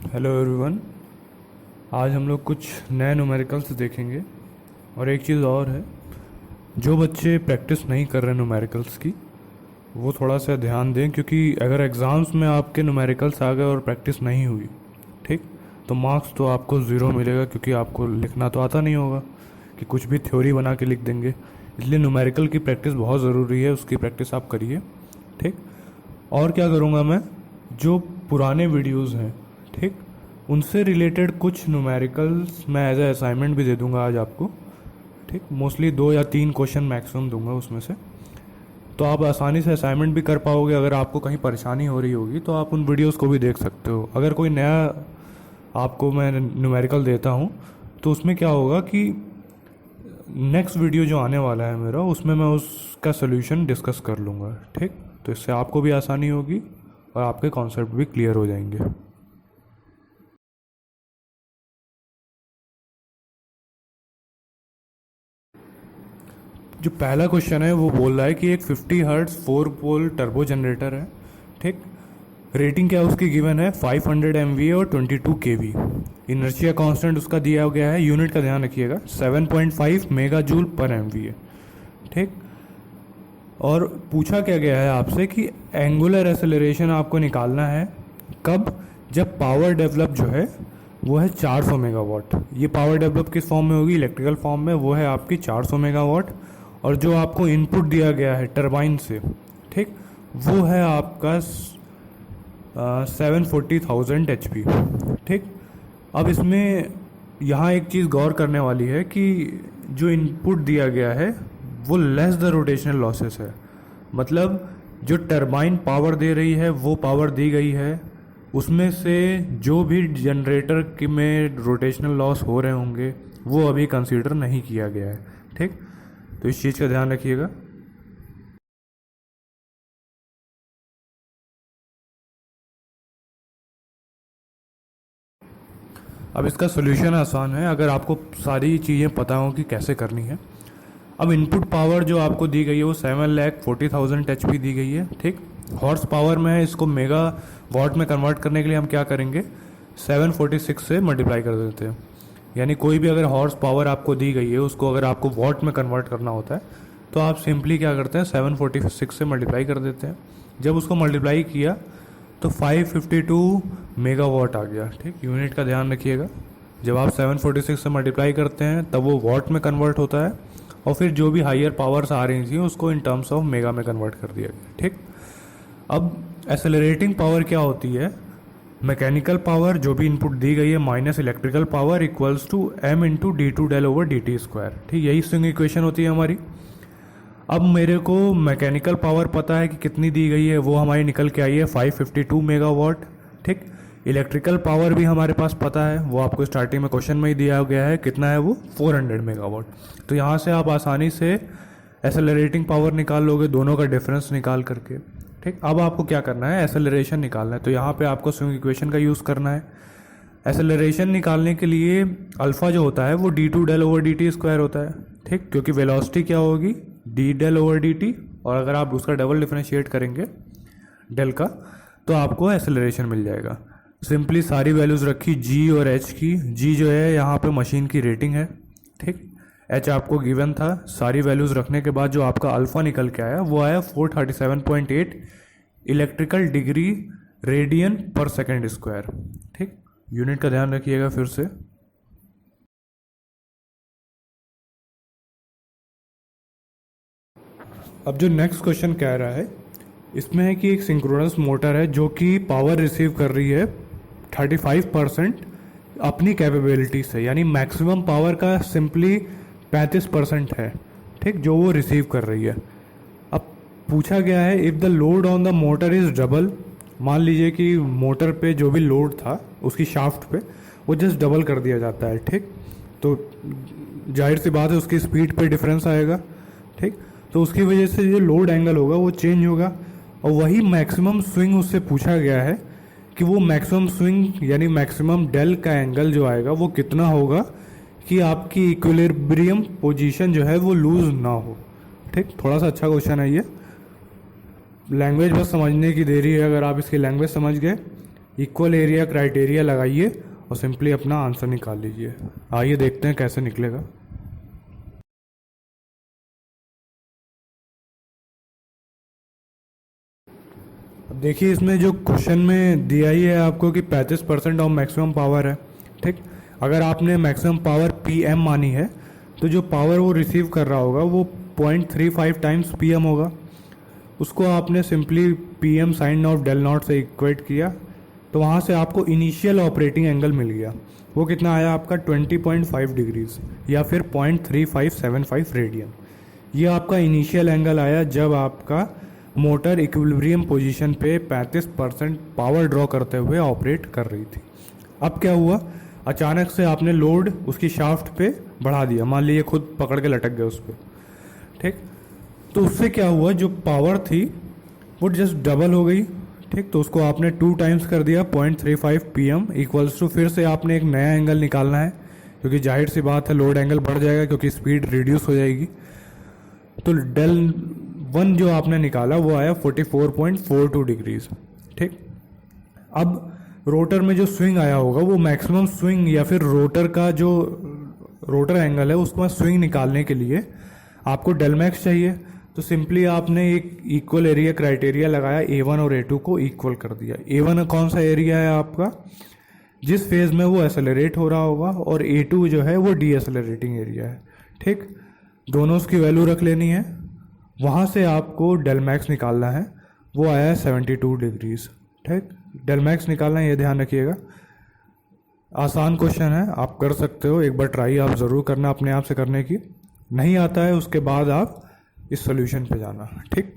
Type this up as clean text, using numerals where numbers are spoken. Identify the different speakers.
Speaker 1: Hello everyone. आज हम लोग कुछ नए न्यूमेरिकल्स देखेंगे। और एक चीज़ और है, जो बच्चे प्रैक्टिस नहीं कर रहे न्यूमेरिकल्स की वो थोड़ा सा ध्यान दें, क्योंकि अगर एग्ज़ाम्स में आपके न्यूमेरिकल्स आ गए और प्रैक्टिस नहीं हुई, ठीक, तो मार्क्स तो आपको ज़ीरो मिलेगा, क्योंकि आपको लिखना तो आता नहीं होगा कि कुछ भी थ्योरी बना के लिख देंगे। इसलिए न्यूमेरिकल की प्रैक्टिस बहुत ज़रूरी है, उसकी प्रैक्टिस आप करिए, ठीक। और क्या करूँगा मैं, जो पुराने वीडियोज़ हैं, ठीक, उनसे रिलेटेड कुछ न्यूमेरिकल्स मैं एज ए असाइनमेंट भी दे दूंगा आज आपको, ठीक। मोस्टली 2 या 3 क्वेश्चन मैक्सिमम दूंगा उसमें से, तो आप आसानी से असाइनमेंट भी कर पाओगे। अगर आपको कहीं परेशानी हो रही होगी तो आप उन वीडियोस को भी देख सकते हो। अगर कोई नया आपको मैं न्यूमेरिकल देता हूँ तो उसमें क्या होगा कि नेक्स्ट वीडियो जो आने वाला है मेरा, उसमें मैं उसका सोल्यूशन डिस्कस कर लूँगा, ठीक। तो इससे आपको भी आसानी होगी और आपके कॉन्सेप्ट भी क्लियर हो जाएंगे। जो पहला क्वेश्चन है वो बोल रहा है कि एक 50 हर्ट्ज 4 पोल टर्बो जनरेटर है, ठीक। रेटिंग क्या उसकी गिवन है 500 MVA और 22 kV। इनर्शिया कांस्टेंट उसका दिया गया है, यूनिट का ध्यान रखिएगा, 7.5 मेगा जूल पर MVA, ठीक। और पूछा क्या गया है आपसे कि एंगुलर एक्सेलरेशन आपको निकालना है कब, जब पावर डेवलप जो है वो है 400 मेगावाट। ये पावर डेवलप किस फॉर्म में होगी, इलेक्ट्रिकल फॉर्म में, वो है आपकी 400 मेगावाट। और जो आपको इनपुट दिया गया है टरबाइन से, ठीक, वो है आपका 740,000 HP, ठीक। अब इसमें यहाँ एक चीज़ गौर करने वाली है कि जो इनपुट दिया गया है वो लेस द रोटेशनल लॉसेस है। मतलब जो टरबाइन पावर दे रही है वो पावर दी गई है, उसमें से जो भी जनरेटर के में रोटेशनल लॉस हो रहे होंगे वो अभी कंसीडर नहीं किया गया है, ठीक। तो इस चीज़ का ध्यान रखिएगा। अब इसका सोल्यूशन आसान है, अगर आपको सारी चीज़ें पता हो कि कैसे करनी है। अब इनपुट पावर जो आपको दी गई है वो 7,40,000 HP दी गई है, ठीक। हॉर्स पावर में है, इसको मेगा वाट में कन्वर्ट करने के लिए हम क्या करेंगे, 746 से मल्टीप्लाई कर देते हैं। यानी कोई भी अगर हॉर्स पावर आपको दी गई है उसको अगर आपको वॉट में कन्वर्ट करना होता है तो आप सिंपली क्या करते हैं, 746 से मल्टीप्लाई कर देते हैं। जब उसको मल्टीप्लाई किया तो 552 मेगावाट आ गया, ठीक। यूनिट का ध्यान रखिएगा, जब आप 746 से मल्टीप्लाई करते हैं तब वो वॉट में कन्वर्ट होता है, और फिर जो भी हायर पावर्स आ रही थी उसको इन टर्म्स ऑफ मेगा में कन्वर्ट कर दिया गया, ठीक। अब एक्सेलरेटिंग पावर क्या होती है, मैकेनिकल पावर जो भी इनपुट दी गई है minus electrical power equals to m into d two del over d t square, ठीक। यही स्विंग इक्वेशन होती है हमारी। अब मेरे को मैकेनिकल पावर पता है कि कितनी दी गई है, वो हमारी निकल के आई है 552 मेगावाट, ठीक। इलेक्ट्रिकल पावर भी हमारे पास पता है, वो आपको स्टार्टिंग में क्वेश्चन में ही दिया गया है, कितना है वो 400 मेगावाट। तो यहाँ से आप आसानी से एक्सेलरेटिंग पावर निकाल लोगे, दोनों का डिफरेंस निकाल करके, ठीक। अब आपको क्या करना है, एक्सेलरेशन निकालना है, तो यहाँ पे आपको स्विंग इक्वेशन का यूज़ करना है। एक्सेलरेशन निकालने के लिए अल्फ़ा जो होता है वो d two del over d t square होता है, ठीक, क्योंकि वेलोसिटी क्या होगी d del over d t, और अगर आप उसका डबल डिफरेंशिएट करेंगे डेल का तो आपको एक्सेलरेशन मिल जाएगा। सिंपली सारी वैल्यूज़ रखी जी और एच की। जी जो है यहाँ पे मशीन की रेटिंग है, ठीक। एच आपको गिवन था, सारी वैल्यूज़ रखने के बाद जो आपका अल्फ़ा निकल के आया वो आया 437.8 इलेक्ट्रिकल डिग्री रेडियन पर सेकेंड स्क्वायर, ठीक। यूनिट का ध्यान रखिएगा फिर से। अब जो नेक्स्ट क्वेश्चन कह रहा है इसमें है कि एक सिंक्रोनस मोटर है जो कि पावर रिसीव कर रही है 35% अपनी कैपेबिलिटी से, यानी मैक्सिमम पावर का सिंपली 35% है, ठीक, जो वो रिसीव कर रही है। अब पूछा गया है if the load on the motor is double. मान लीजिए कि मोटर पे जो भी लोड था उसकी शाफ्ट पे वो जस्ट डबल कर दिया जाता है, ठीक। तो जाहिर सी बात है उसकी स्पीड पे डिफरेंस आएगा, ठीक। तो उसकी वजह से जो लोड एंगल होगा वो चेंज होगा, और वही मैक्सिमम स्विंग उससे पूछा गया है कि वो मैक्सिमम स्विंग यानी मैक्सिमम डेल का एंगल जो आएगा वो कितना होगा कि आपकी इक्विलिब्रियम पोजीशन जो है वो लूज ना हो, ठीक। थोड़ा सा अच्छा क्वेश्चन है ये, लैंग्वेज बस समझने की देरी है। अगर आप इसकी लैंग्वेज समझ गए इक्वल एरिया क्राइटेरिया लगाइए और सिंपली अपना आंसर निकाल लीजिए। आइए देखते हैं कैसे निकलेगा। अब देखिए इसमें जो क्वेश्चन में दिया ही है आपको कि 35% ऑफ मैक्सिमम पावर है, ठीक। अगर आपने मैक्सिमम पावर PM मानी है तो जो पावर वो रिसीव कर रहा होगा वो 0.35 टाइम्स PM होगा। उसको आपने simply PM sine of del naught से इक्वेट किया तो वहाँ से आपको इनिशियल ऑपरेटिंग एंगल मिल गया। वो कितना आया आपका 20.5 डिग्रीज या फिर 0.3575 रेडियन। ये आपका इनिशियल एंगल आया जब आपका मोटर इक्विलिब्रियम पोजीशन पे 35% पावर ड्रॉ करते हुए ऑपरेट कर रही थी। अब क्या हुआ, अचानक से आपने लोड उसकी शाफ्ट पे बढ़ा दिया, मान लीजिए खुद पकड़ के लटक गए उस पर, ठीक। तो उससे क्या हुआ, जो पावर थी वो जस्ट डबल हो गई, ठीक। तो उसको आपने 2 टाइम्स कर दिया 0.35 PM इक्वल्स टू, फिर से आपने एक नया एंगल निकालना है क्योंकि जाहिर सी बात है लोड एंगल बढ़ जाएगा क्योंकि स्पीड रिड्यूस हो जाएगी। तो डेल 1 जो आपने निकाला वो आया 44.42 डिग्रीज, ठीक। अब रोटर में जो स्विंग आया होगा वो मैक्सिमम स्विंग या फिर रोटर का जो रोटर एंगल है उसको स्विंग निकालने के लिए आपको डेल मैक्स चाहिए। तो सिंपली आपने एक इक्वल एरिया क्राइटेरिया लगाया, A1 और A2 को इक्वल कर दिया। A1 कौन सा एरिया है आपका, जिस फेज में वो एसेलरेट हो रहा होगा, और A2 जो है वो डीएसेलरेटिंग एरिया है, ठीक। दोनों की वैल्यू रख लेनी है, वहाँ से आपको डेल मैक्स निकालना है, वो आया है 72 डिग्रीज, ठीक। डेल मैक्स निकालना है, ये ध्यान रखिएगा। आसान क्वेश्चन है, आप कर सकते हो, एक बार ट्राई आप ज़रूर करना अपने आप से करने की। नहीं आता है उसके बाद आप इस सॉल्यूशन पे जाना, ठीक।